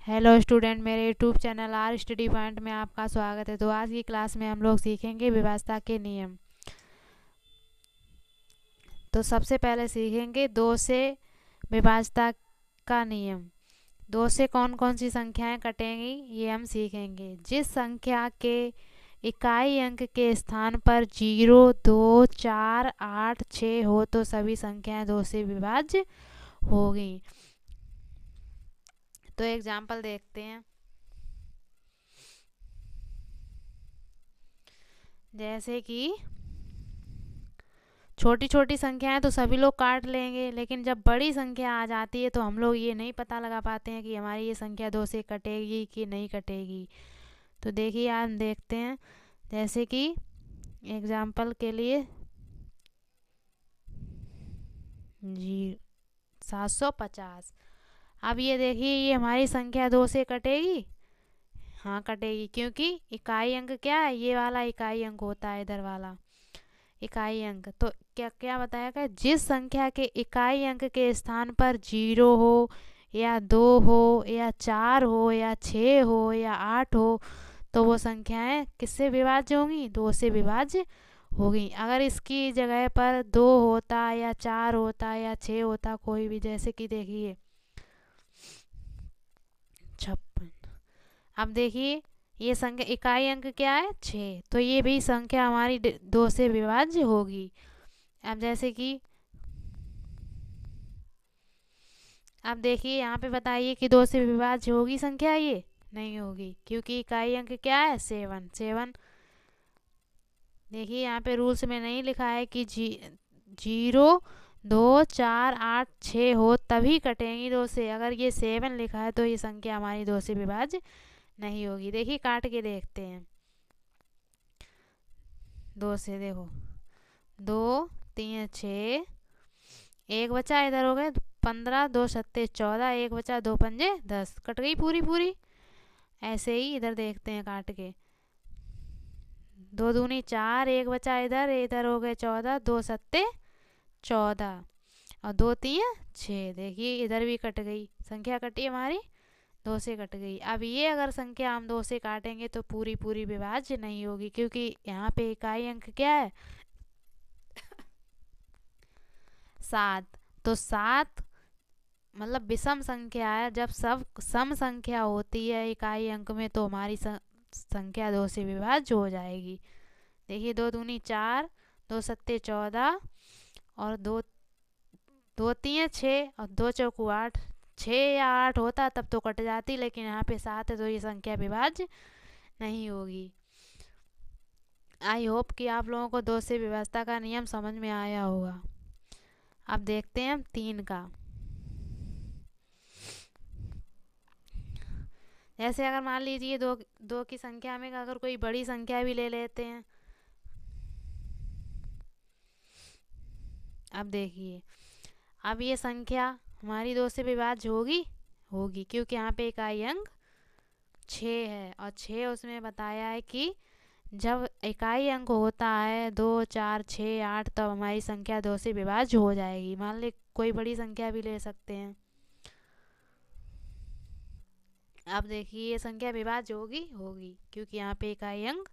Hello student, मेरे YouTube channel are study point में आपका स्वागत है। तो आज की क्लास में हम लोग सीखेंगे विभाजता के नियम। तो सबसे पहले सीखेंगे दो से विभाजता का नियम। दो से कौन कौन सी संख्याएं कटेंगी ये हम सीखेंगे। जिस संख्या के इकाई अंक के स्थान पर 0, 2, 4, 8, 6 हो तो सभी संख्याएं दो से विभाज्य होगी। तो एग्जाम्पल देखते हैं। जैसे कि छोटी छोटी संख्याएं तो सभी लोग काट लेंगे, लेकिन जब बड़ी संख्या आ जाती है तो हम लोग ये नहीं पता लगा पाते हैं कि हमारी ये संख्या दो से कटेगी कि नहीं कटेगी। तो देखिए हम देखते हैं। जैसे कि एग्जाम्पल के लिए जी 750। अब ये देखिए, ये हमारी संख्या दो से कटेगी। हाँ कटेगी, क्योंकि इकाई अंक क्या है, ये वाला इकाई अंक होता है, इधर वाला इकाई अंक। तो क्या क्या बताया गया, जिस संख्या के इकाई अंक के स्थान पर 0 हो या 2 हो या 4 हो या 6 हो या 8 हो तो वो संख्याएं किससे विभाज्य होंगी, दो से विभाज्य होगी। अगर इसकी जगह पर 2 होता या 4 होता या 6 होता कोई भी, जैसे कि देखिए 56। अब देखिए ये संख्या इकाई अंक क्या है, 6, तो ये भी संख्या हमारी दो से विभाज्य होगी। अब जैसे कि अब देखिए यहाँ पे बताइए कि दो से विभाज्य होगी संख्या, ये नहीं होगी, क्योंकि इकाई अंक क्या है, 7 7। देखिए यहाँ पे रूल्स में नहीं लिखा है कि 0, 2, 4, 8, 6 हो तभी कटेंगी दो से। अगर ये 7 लिखा है तो ये संख्या हमारी दो से विभाज्य नहीं होगी। देखिए काट के देखते हैं। दो से देखो, 2, 3, 6, एक बचा, इधर हो गए 15, 2 सत्ते 14, एक बचा, 2 पंजे 10, कट गई पूरी पूरी। ऐसे ही इधर देखते हैं काट के। 2 दूनी 4, एक बचा इधर, इधर हो गए 14, 2 सत्ते 14 और 2 तीन 6। देखिए इधर भी कट गई, संख्या कटी हमारी दो से कट गई। अब ये अगर संख्या हम दो से काटेंगे तो पूरी पूरी विभाज्य नहीं होगी, क्योंकि यहाँ पे इकाई अंक क्या है, 7। तो 7 मतलब विषम संख्या है। जब सब सम संख्या होती है इकाई अंक में तो हमारी संख्या दो से विभाज्य हो जाएगी। देखिए 2 दूनी 4, 2 सत्ते 14 और 2 2 तीन 6 और 2 चौकू 8। 6 या 8 होता तब तो कट जाती, लेकिन यहाँ पे 7 है तो ये संख्या विभाज्य नहीं होगी। आई होप कि आप लोगों को दो से विभाजता का नियम समझ में आया होगा। अब देखते हैं हम 3 का। जैसे अगर मान लीजिए दो दो की संख्या में अगर कोई बड़ी संख्या भी ले लेते हैं। अब देखिए, अब ये संख्या हमारी दो से विभाज्य होगी होगी, क्योंकि यहाँ पे इकाई अंक 6 है और 6 उसमें बताया है कि जब इकाई अंक होता है 2, 4, 6, 8 तब हमारी संख्या दो से विभाज्य हो जाएगी। मान ली कोई बड़ी संख्या भी ले सकते हैं। अब देखिए ये संख्या विभाज्य होगी होगी, क्योंकि यहाँ पे इकाई अंक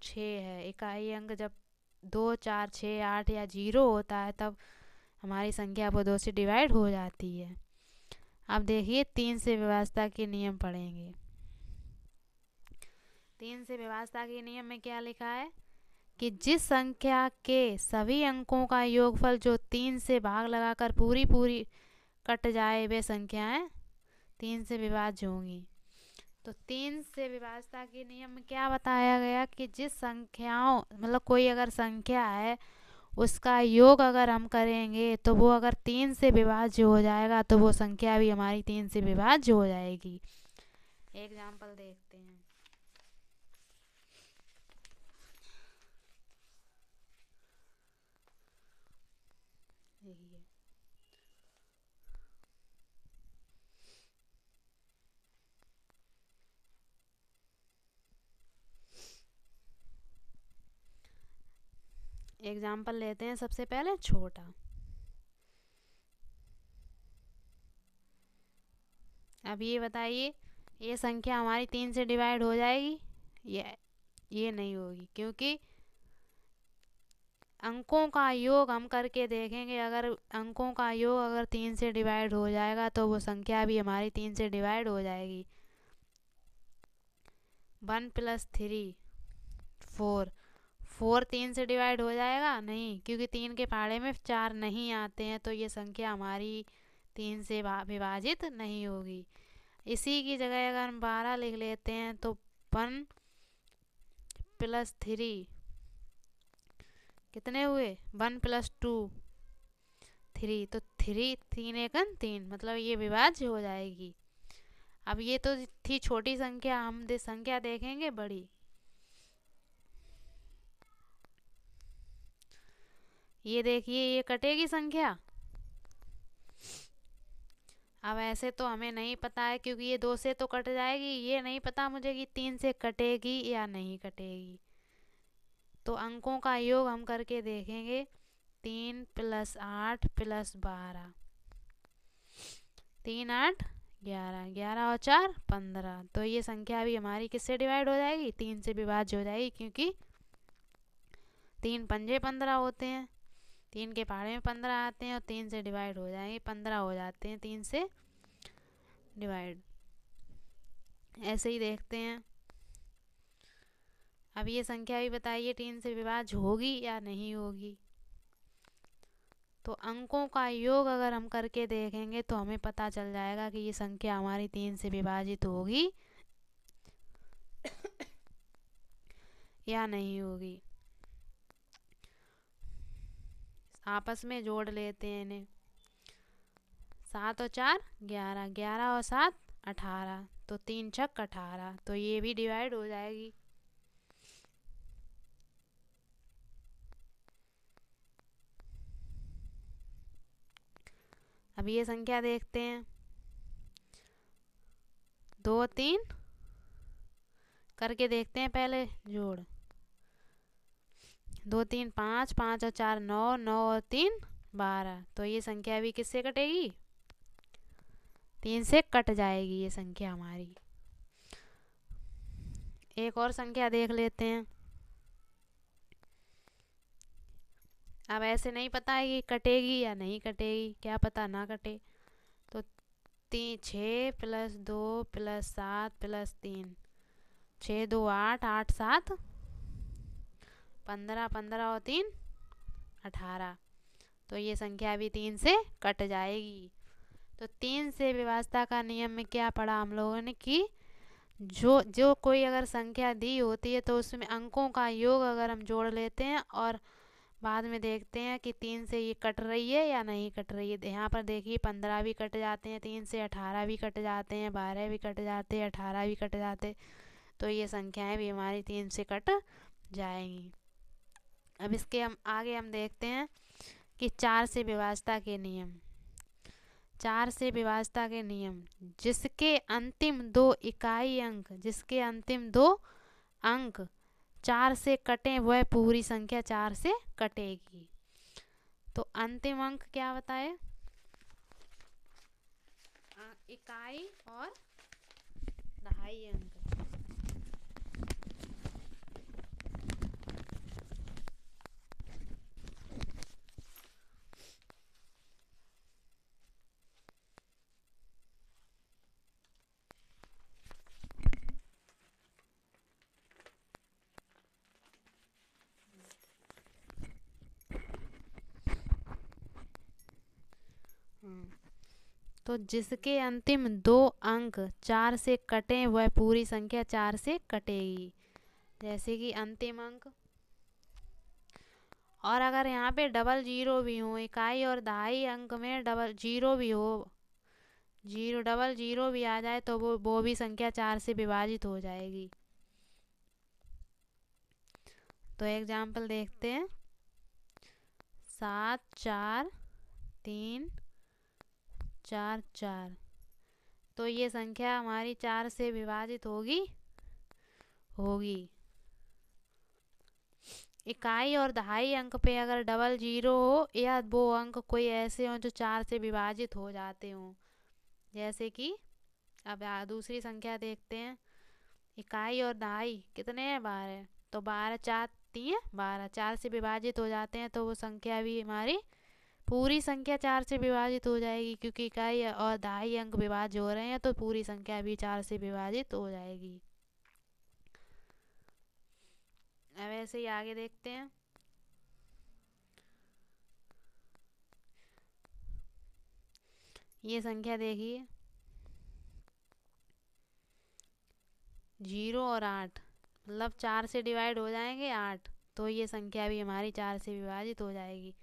6 है। इकाई अंक जब 2, 4, 6, 8 या 0 होता है तब हमारी संख्या वो दो से डिवाइड हो जाती है। अब देखिए 3 से विभाजता के नियम पढ़ेंगे। 3 से विभाजता के नियम में क्या लिखा है कि जिस संख्या के सभी अंकों का योगफल जो 3 से भाग लगाकर पूरी पूरी कट जाए वे संख्याएं 3 से विभाज्य होंगी। तो 3 से विभाजता के नियम में क्या बताया गया कि जिस संख्याओं मतलब कोई अगर संख्या है उसका योग अगर हम करेंगे तो वो अगर 3 से विभाज्य हो जाएगा तो वो संख्या भी हमारी 3 से विभाज्य हो जाएगी। एग्जाम्पल देखते हैं। देखिए एग्जाम्पल लेते हैं। सबसे पहले छोटा। अब ये बताइए, ये संख्या हमारी 3 से डिवाइड हो जाएगी? ये नहीं होगी, क्योंकि अंकों का योग हम करके देखेंगे। अगर अंकों का योग अगर 3 से डिवाइड हो जाएगा तो वो संख्या भी हमारी 3 से डिवाइड हो जाएगी। 1 + 3 4, 4 3 से डिवाइड हो जाएगा? नहीं, क्योंकि 3 के पहाड़े में 4 नहीं आते हैं, तो ये संख्या हमारी 3 से विभाजित नहीं होगी। इसी की जगह अगर हम 12 लिख लेते हैं तो 1 + 3 कितने हुए? 1 + 2 3, तो 3 3 एकन 3, मतलब ये विभाज्य हो जाएगी। अब ये तो थी छोटी संख्या, हम संख्या देखेंगे बड़ी। ये देखिए, ये कटेगी संख्या। अब ऐसे तो हमें नहीं पता है, क्योंकि ये 2 से तो कट जाएगी। ये नहीं पता मुझे कि 3 से कटेगी या नहीं कटेगी। तो अंकों का योग हम करके देखेंगे। 3 + 8 + 12, 3 8 11, 11 और 4 15। तो ये संख्या भी हमारी किससे डिवाइड हो जाएगी? 3 से विभाज्य हो जाएगी, क्योंकि 3 पंजे 15 होते हैं। 3 के पहाड़े में 15 आते हैं और 3 से डिवाइड हो जाएंगे, 15 हो जाते हैं 3 से डिवाइड। ऐसे ही देखते हैं। अब ये संख्या भी बताइए 3 से विभाज्य होगी या नहीं होगी? तो अंकों का योग अगर हम करके देखेंगे तो हमें पता चल जाएगा कि ये संख्या हमारी 3 से विभाजित होगी या नहीं होगी। आपस में जोड़ लेते हैं इन्हें। 7 और 4 11, 11 और 7 18, तो 3 छक 18, तो ये भी डिवाइड हो जाएगी। अब ये संख्या देखते हैं। 2 3 करके देखते हैं पहले जोड़। 2 3 5, 5 और 4 9, 9 और 3 12, तो ये संख्या भी किससे कटेगी? 3 से कट जाएगी ये संख्या हमारी। एक और संख्या देख लेते हैं। अब ऐसे नहीं पता है कि कटेगी या नहीं कटेगी, क्या पता ना कटे। तो 6 + 2 + 7 + 3, 6 2 8, 8 7 15, 15 और 3 18, तो ये संख्या भी 3 से कट जाएगी। तो 3 से विभाज्यता का नियम में क्या पढ़ा हम लोगों ने कि जो कोई अगर संख्या दी होती है तो उसमें अंकों का योग अगर हम जोड़ लेते हैं और बाद में देखते हैं कि 3 से ये कट रही है या नहीं कट रही है। यहाँ पर देखिए 15 भी कट जाते हैं 3 से, 18 भी कट जाते हैं, 12 भी कट जाते हैं, 18 भी कट जाते, तो ये संख्याएं भी हमारी 3 से कट जाएंगी। अब इसके हम आगे हम देखते हैं कि 4 से विभाज्यता के नियम। 4 से विभाज्यता के नियम, जिसके अंतिम 2 इकाई अंक, जिसके अंतिम 2 अंक 4 से कटें वह पूरी संख्या 4 से कटेगी। तो अंतिम अंक क्या बताए? इकाई और दहाई अंक। तो जिसके अंतिम 2 अंक 4 से कटें वह पूरी संख्या 4 से कटेगी। जैसे कि अंतिम अंक, और अगर यहाँ पे डबल जीरो भी हो, इकाई और दहाई अंक में डबल जीरो भी हो, डबल जीरो भी आ जाए तो वो भी संख्या 4 से विभाजित हो जाएगी। तो एग्जाम्पल देखते हैं। 7 4 3 4 4, तो ये संख्या हमारी 4 से विभाजित होगी। इकाई और दहाई अंक पे अगर डबल जीरो हो या वो अंक कोई ऐसे हो जो 4 से विभाजित हो जाते हों, जैसे कि अब दूसरी संख्या देखते हैं। इकाई और दहाई कितने हैं? 12। तो 12 4 3 12, 4 से विभाजित हो जाते हैं तो वो संख्या भी हमारी पूरी संख्या 4 से विभाजित हो जाएगी, क्योंकि इकाई और दहाई अंक विभाज्य हो रहे हैं तो पूरी संख्या भी 4 से विभाजित हो जाएगी। अब ऐसे ही आगे देखते हैं। ये संख्या देखिए 0 और 8, मतलब 4 से डिवाइड हो जाएंगे 8, तो ये संख्या भी हमारी 4 से विभाजित हो जाएगी।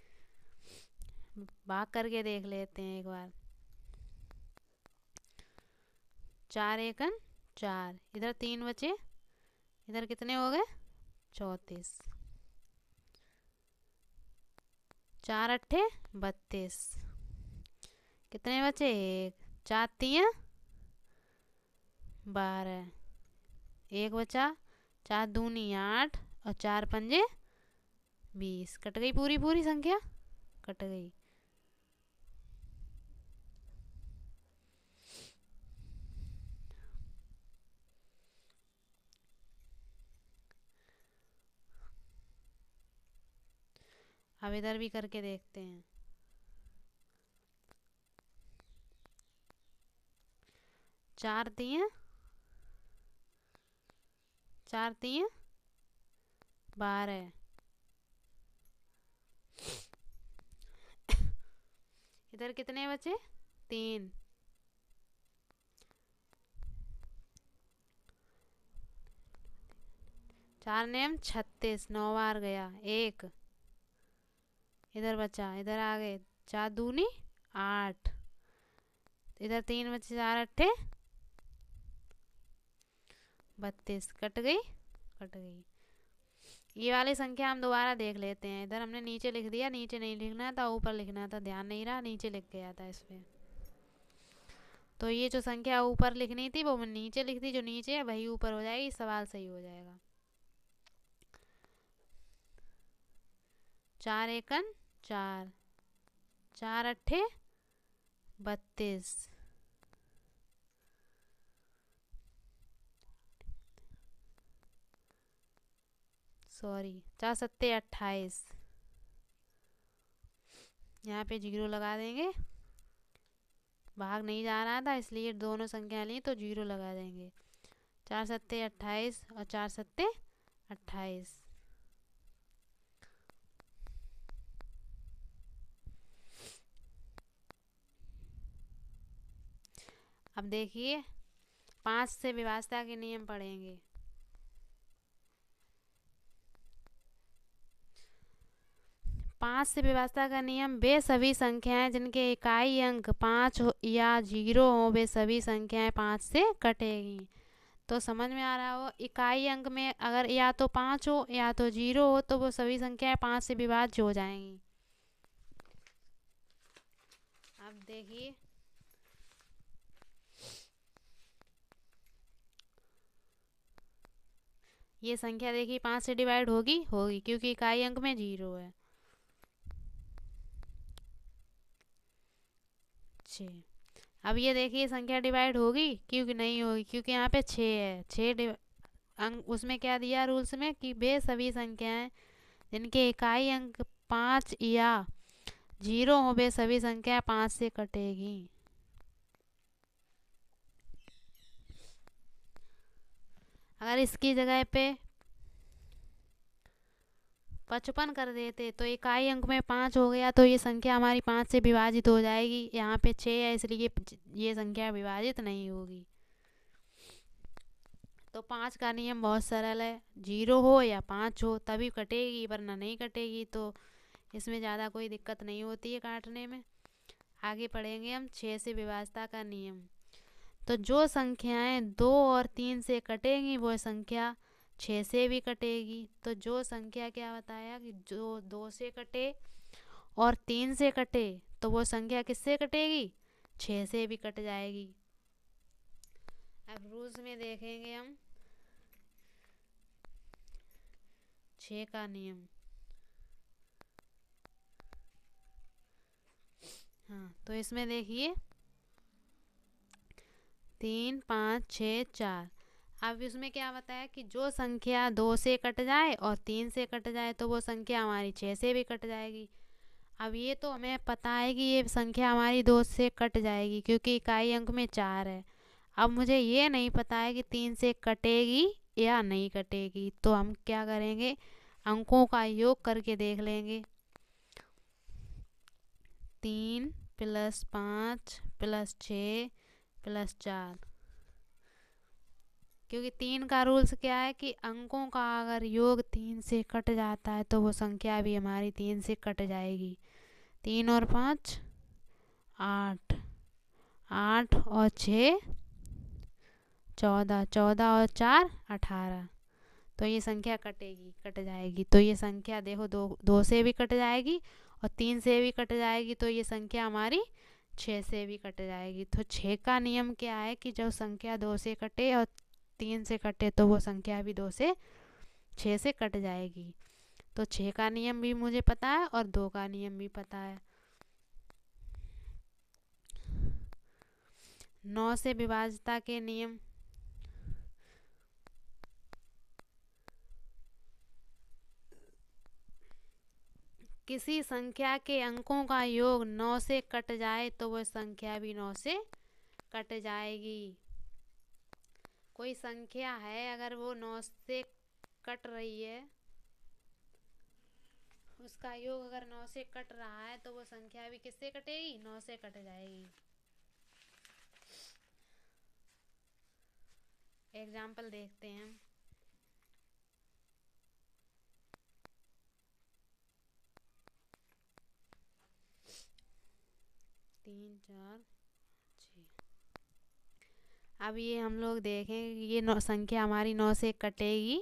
भाग करके देख लेते हैं एक बार। 4 एकन 4, इधर 3 बचे, इधर कितने हो गए? 34। 4 अट्ठे 32, कितने बचे? 1। 4 3 12, 1 बचा। 4 दूनी 8 और 4 पंजे 20। कट गई पूरी पूरी संख्या, कट गई। अब इधर भी करके देखते हैं। 4 3 4 3 12, इधर कितने बचे? 3। 4 नेम 36, 9 बार गया 1, इधर बचा, इधर आ गए 4 दूनी 8, इधर 3 बचे, 4 अट्ठे 32, कट गई, कट गई। ये वाली संख्या हम दोबारा देख लेते हैं। इधर हमने नीचे लिख दिया, नीचे नहीं लिखना था, ऊपर लिखना था, ध्यान नहीं रहा, नीचे लिख गया था इसमें। तो ये जो संख्या ऊपर लिखनी थी वो मैं नीचे लिख दी, जो नीचे है वही ऊपर हो जाएगी, सवाल सही हो जाएगा। 4 एकन 4, 4 अट्ठे 32, सॉरी 4 सत्ते 28, यहाँ पे 0 लगा देंगे, भाग नहीं जा रहा था इसलिए दोनों संख्या ली तो 0 लगा देंगे। 4 सत्ते 28 और 4 सत्ते 28। अब देखिए 5 से विभाज्यता के नियम पढ़ेंगे। 5 से विभाज्यता का नियम, वे सभी संख्याएं जिनके इकाई अंक 5 या 0 हो वे सभी संख्याएं 5 से कटेगी। तो समझ में आ रहा हो, इकाई अंक में अगर या तो 5 हो या तो 0 हो तो वो सभी संख्याएं 5 से विभाज्य हो जाएंगी। अब देखिए ये संख्या देखिए 5 से डिवाइड होगी, होगी क्योंकि इकाई अंक में 0 है। 6। अब ये देखिए संख्या डिवाइड होगी क्योंकि नहीं होगी, क्योंकि यहाँ पे 6 है। 6 अंक उसमें क्या दिया रूल्स में कि वे सभी संख्याएं जिनके इकाई अंक 5 या 0 हो वे सभी संख्या 5 से कटेगी। अगर इसकी जगह पे 55 कर देते तो इकाई अंक में 5 हो गया तो ये संख्या हमारी 5 से विभाजित हो जाएगी। यहाँ पे 6 है इसलिए ये संख्या विभाजित नहीं होगी। तो 5 का नियम बहुत सरल है, 0 हो या 5 हो तभी कटेगी, वरना नहीं कटेगी। तो इसमें ज़्यादा कोई दिक्कत नहीं होती है काटने में। आगे पढ़ेंगे हम 6 से विभाज्यता का नियम। तो जो संख्याएं 2 और 3 से कटेंगी वो संख्या 6 से भी कटेगी। तो जो संख्या क्या बताया कि जो 2 से कटे और 3 से कटे तो वो संख्या किससे कटेगी? 6 से भी कट जाएगी। अब रूल्स में देखेंगे हम 6 का नियम। हाँ तो इसमें देखिए 3 5 6 4। अब इसमें क्या बताया कि जो संख्या 2 से कट जाए और 3 से कट जाए तो वो संख्या हमारी 6 से भी कट जाएगी। अब ये तो हमें पता है कि ये संख्या हमारी 2 से कट जाएगी क्योंकि इकाई अंक में 4 है। अब मुझे ये नहीं पता है कि 3 से कटेगी या नहीं कटेगी, तो हम क्या करेंगे, अंकों का योग करके देख लेंगे। 3 + 5 + 6 + 4, क्योंकि 3 का रूल्स क्या है कि अंकों का अगर योग 3 से कट जाता है तो वो संख्या भी हमारी 3 से कट जाएगी। 3 और 5 8, 8 और 6 14, 14 और 4 18, तो ये संख्या कटेगी, कट जाएगी। तो ये संख्या देखो 2 से भी कट जाएगी और 3 से भी कट जाएगी, तो ये संख्या हमारी 6 से भी कट जाएगी। तो 6 का नियम क्या है कि जब संख्या 2 से कटे और 3 से कटे तो वो संख्या भी 2 से 6 से कट जाएगी। तो 6 का नियम भी मुझे पता है और 2 का नियम भी पता है। 9 से विभाज्यता के नियम। किसी संख्या के अंकों का योग 9 से कट जाए तो वह संख्या भी 9 से कट जाएगी। कोई संख्या है अगर वो 9 से कट रही है, उसका योग अगर 9 से कट रहा है तो वो संख्या भी किससे कटेगी, 9 से कट जाएगी। एग्जाम्पल देखते हैं। 3 4 6। अब ये हम लोग देखें कि ये संख्या हमारी 9 से कटेगी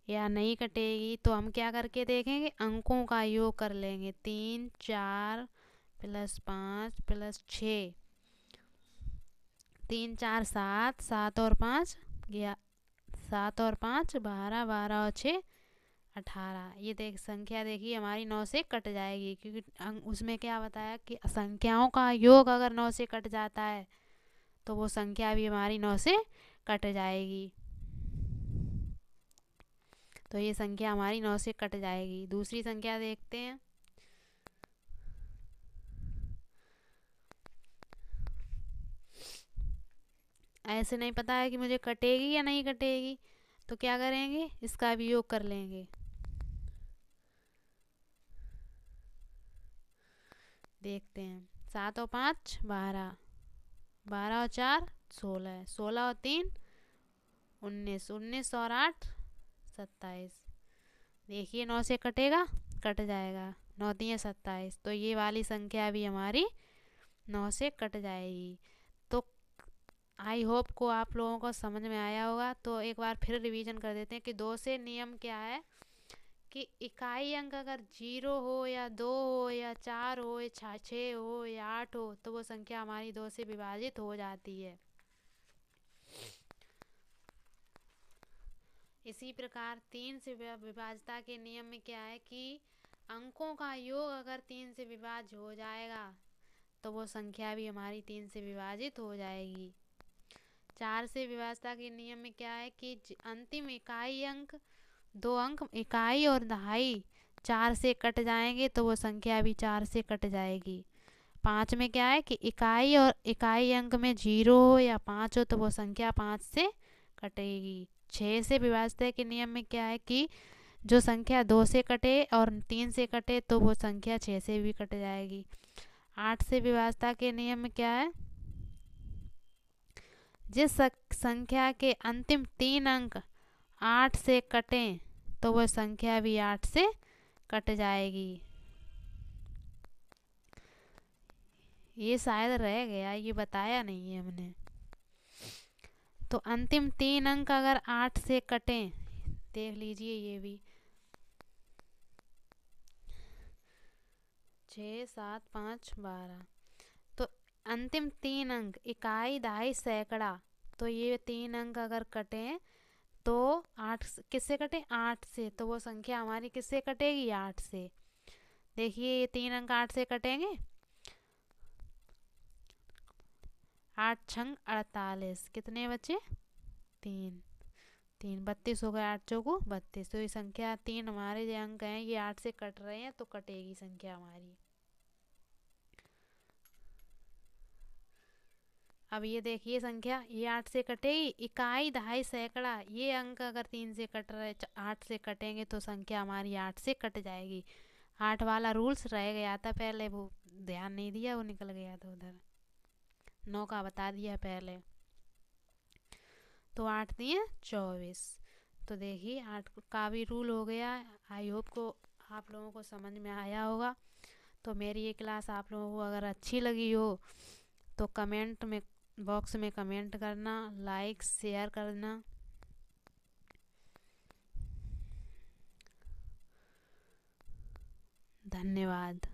या नहीं कटेगी, तो हम क्या करके देखेंगे, अंकों का योग कर लेंगे। 3 4 + 5 + 6, 3 4 7, 7 और 5 7 और 5 12, 12 और 6 18। ये संख्या देखिए हमारी 9 से कट जाएगी क्योंकि उसमें क्या बताया कि संख्याओं का योग अगर 9 से कट जाता है तो वो संख्या भी हमारी 9 से कट जाएगी। तो ये संख्या हमारी 9 से कट जाएगी। दूसरी संख्या देखते हैं। ऐसे नहीं पता है कि मुझे कटेगी या नहीं कटेगी, तो क्या करेंगे, इसका भी योग कर लेंगे। देखते हैं। 7 और 5 12, 12 और 4 16, 16 और 3 19, 19 और 8 27। देखिए 9 से कटेगा, कट जाएगा, 9 3 27, तो ये वाली संख्या भी हमारी 9 से कट जाएगी। तो आई होप को आप लोगों को समझ में आया होगा। तो एक बार फिर रिवीजन कर देते हैं कि 2 से नियम क्या है कि इकाई अंक अगर 0 हो या 2 हो या 4 हो या 6 हो या 8 हो तो वो संख्या हमारी 2 से विभाजित हो जाती है। इसी प्रकार 3 से विभाज्यता के नियम में क्या है कि अंकों का योग अगर 3 से विभाज्य हो जाएगा तो वो संख्या भी हमारी 3 से विभाजित हो जाएगी। 4 से विभाज्यता के नियम में क्या है कि अंतिम इकाई अंक 2 अंक इकाई और दहाई 4 से कट जाएंगे तो वो संख्या भी 4 से कट जाएगी। 5 में क्या है कि इकाई और इकाई अंक में 0 हो या 5 हो तो वो संख्या 5 से कटेगी। 6 से विभाज्यता के नियम में क्या है कि जो संख्या 2 से कटे और 3 से कटे तो वो संख्या 6 से भी कट जाएगी। 8 से विभाज्यता के नियम में क्या है, जिस संख्या के अंतिम 3 अंक 8 से कटें तो वह संख्या भी 8 से कट जाएगी। ये शायद रह गया, ये बताया नहीं है हमने। तो अंतिम 3 अंक अगर 8 से कटें, देख लीजिए ये भी 6 7 5 12, तो अंतिम 3 अंक इकाई दहाई सैकड़ा, तो ये 3 अंक अगर कटें तो 8 किससे कटे, 8 से, तो वो संख्या हमारी किससे कटेगी, 8 से। देखिए ये 3 अंक 8 से कटेंगे। 8 छंग 48, कितने बचे? 3। 3 32 हो गए, 8 चौको 32। तो ये संख्या 3 हमारे जो अंक हैं ये 8 से कट रहे हैं, तो कटेगी संख्या हमारी। अब ये देखिए संख्या, ये 8 से कटेगी। इकाई, दहाई, सैकड़ा, ये अंक अगर 3 से कट रहे, 8 से कटेंगे तो संख्या हमारी 8 से कट जाएगी। 8 वाला रूल्स रह गया था पहले, वो ध्यान नहीं दिया, वो निकल गया था उधर। 9 का बता दिया पहले। तो 8 दिए 24। तो देखिए 8 का भी रूल हो गया। आई होप को आप लोगों को समझ में आया होगा। तो मेरी ये क्लास आप लोगों को अगर अच्छी लगी हो तो कमेंट में बॉक्स में कमेंट करना, लाइक शेयर करना। धन्यवाद।